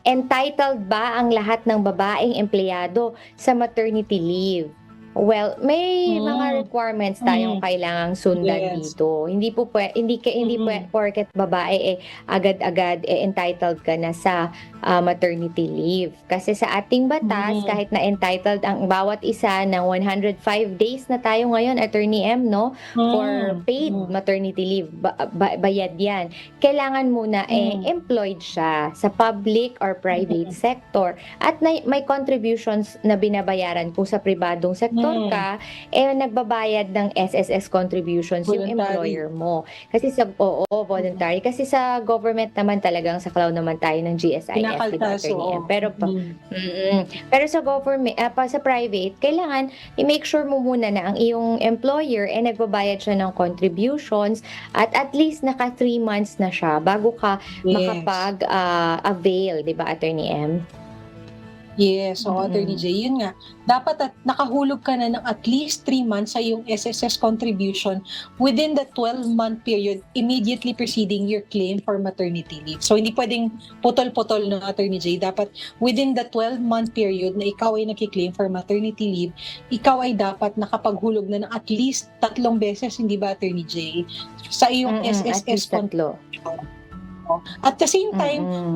entitled ba ang lahat ng babaeng empleyado sa maternity leave? Well, may Hmm, mga requirements tayong mm. kailangang sundan Yes. dito. Hindi Mm. porket babae, agad-agad, entitled ka na sa, maternity leave. Kasi sa ating batas Mm. kahit na entitled ang bawat isa ng 105 days na tayo ngayon, Attorney M, 'no, for Hmm, paid mm. maternity leave, bayad 'yan. Kailangan muna, Hmm. employed siya sa public or private Mm. sector at may contributions na binabayaran kung sa pribadong sektor Hmm. ka, nagbabayad ng SSS contributions yung Voluntary. employer mo. Kasi oo, Mm. voluntary. Kasi sa government naman talagang saklaw naman tayo ng GSIS, 'di ba, Kinakaltas, Attorney M? oo. Mm. Pero sa sa private, kailangan i-make sure mo muna na ang iyong employer, nagbabayad siya ng contributions at least naka 3 months na siya bago ka Yes. makapag-avail, 'di ba, Attorney M? Yes, oo, Attorney Mm. J. Yun nga, dapat at nakahulog ka na ng at least 3 months sa iyong SSS contribution within the 12-month period immediately preceding your claim for maternity leave. So, hindi pwedeng putol-putol, no, Attorney J. Dapat within the 12-month period na ikaw ay naki-claim for maternity leave, ikaw ay dapat nakapaghulog na ng at least 3 beses, hindi ba, Attorney J, sa iyong At SSS least 3. contribution. At the same time, Mm.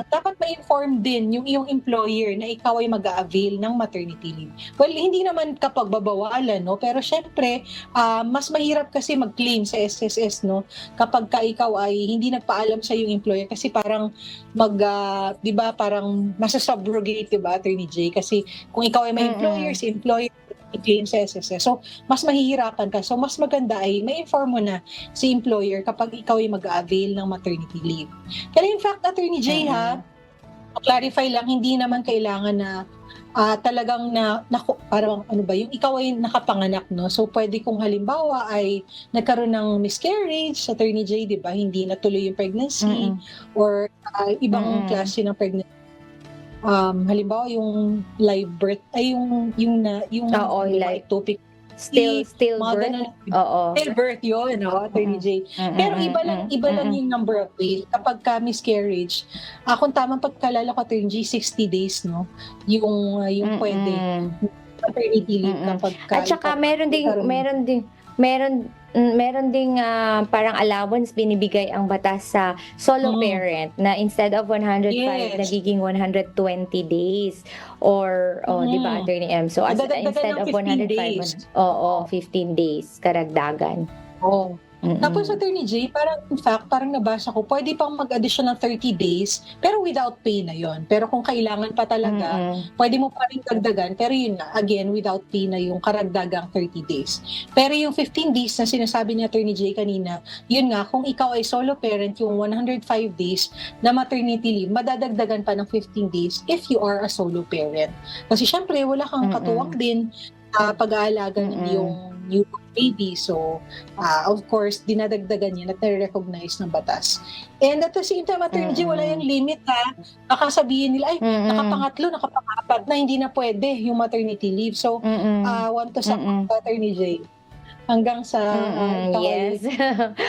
dapat ma-inform din yung iyong employer na ikaw ay mag-a-avail ng maternity leave. Well, hindi naman kapag babawalan, no? Pero syempre, mas mahirap kasi mag-claim sa SSS, no? Kapag ka ikaw ay hindi nagpaalam sa iyong employer kasi parang 'di ba, parang masa-subrogate, 'di ba, Attorney J? Kasi kung ikaw ay may employer, Mm. si employer i-claim sa SSS. So, mas mahihirapan ka. So, mas maganda ay ma-inform mo na si employer kapag ikaw ay mag-a-avail ng maternity leave. Kaya in fact, Attorney J, ha, Mm. clarify lang, hindi naman kailangan na talagang parang ano ba, yung ikaw ay nakapanganak, no? So, pwede kung halimbawa ay nagkaroon ng miscarriage, Attorney J, di ba? Hindi natuloy yung pregnancy Mm. or ibang Mm. klase ng pregnancy. Halimbawa yung live birth ay yung Oo, ano ba, like ectopic, mga stillbirth? gano'n. Oo. Stillbirth yun, no, Attorney Mm. J. Pero Mm, iba lang mm. yung number of days kapagka miscarriage. Kung tamang pagkalala ko, Attorney J, 60 days, no, yung pwede Mm. maternity leave Mm. kapagka At ikaw saka nagkaroon. meron ding, parang allowance binibigay ang batas sa solo Mm. parent na instead of 105 Yes. nagiging 120 days or 'di ba, Mm. Attorney M? So, Nadadagdagan instead ng of 15 105, days. oo, 15 days karagdagan. Oo. Tapos, Mm. Attorney J, parang in fact, parang nabasa ko, pwede pang mag-addition ng 30 days, pero without pay na yon. Pero kung kailangan pa talaga, Mm. pwede mo pa ring dagdagan, pero yun nga, again, without pay na yung karagdagang 30 days. Pero yung 15 days na sinasabi ni Attorney J kanina, yun nga, kung ikaw ay solo parent, yung 105 days na maternity leave, madadagdagan pa ng 15 days if you are a solo parent. Kasi syempre, wala kang katuwang Mm. din sa pag-aalaga ng iyong Mm. newborn baby. So, of course, dinadagdagan yan at nare-recognize ng batas. And at the same time, Attorney J, wala yung Mm. limit, ha. Baka sabihin nila, ay, Mm. nakapangatlo, nakapangapat na, hindi na pwede yung maternity leave. So, Mm. want to sa Mm. Attorney J, hanggang sa ikaw ay Yes.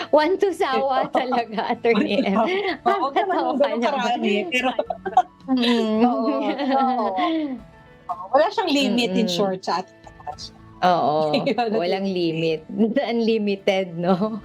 One to sawa talaga, Attorney M. wag naman yung Nakakatawa ka gano'ng naman. karami, pero oo, pero Mm. wala siyang limit, in Mm. short, sa ating batas. Oo, Yun, walang Attorney J. limit. Unlimited, 'no?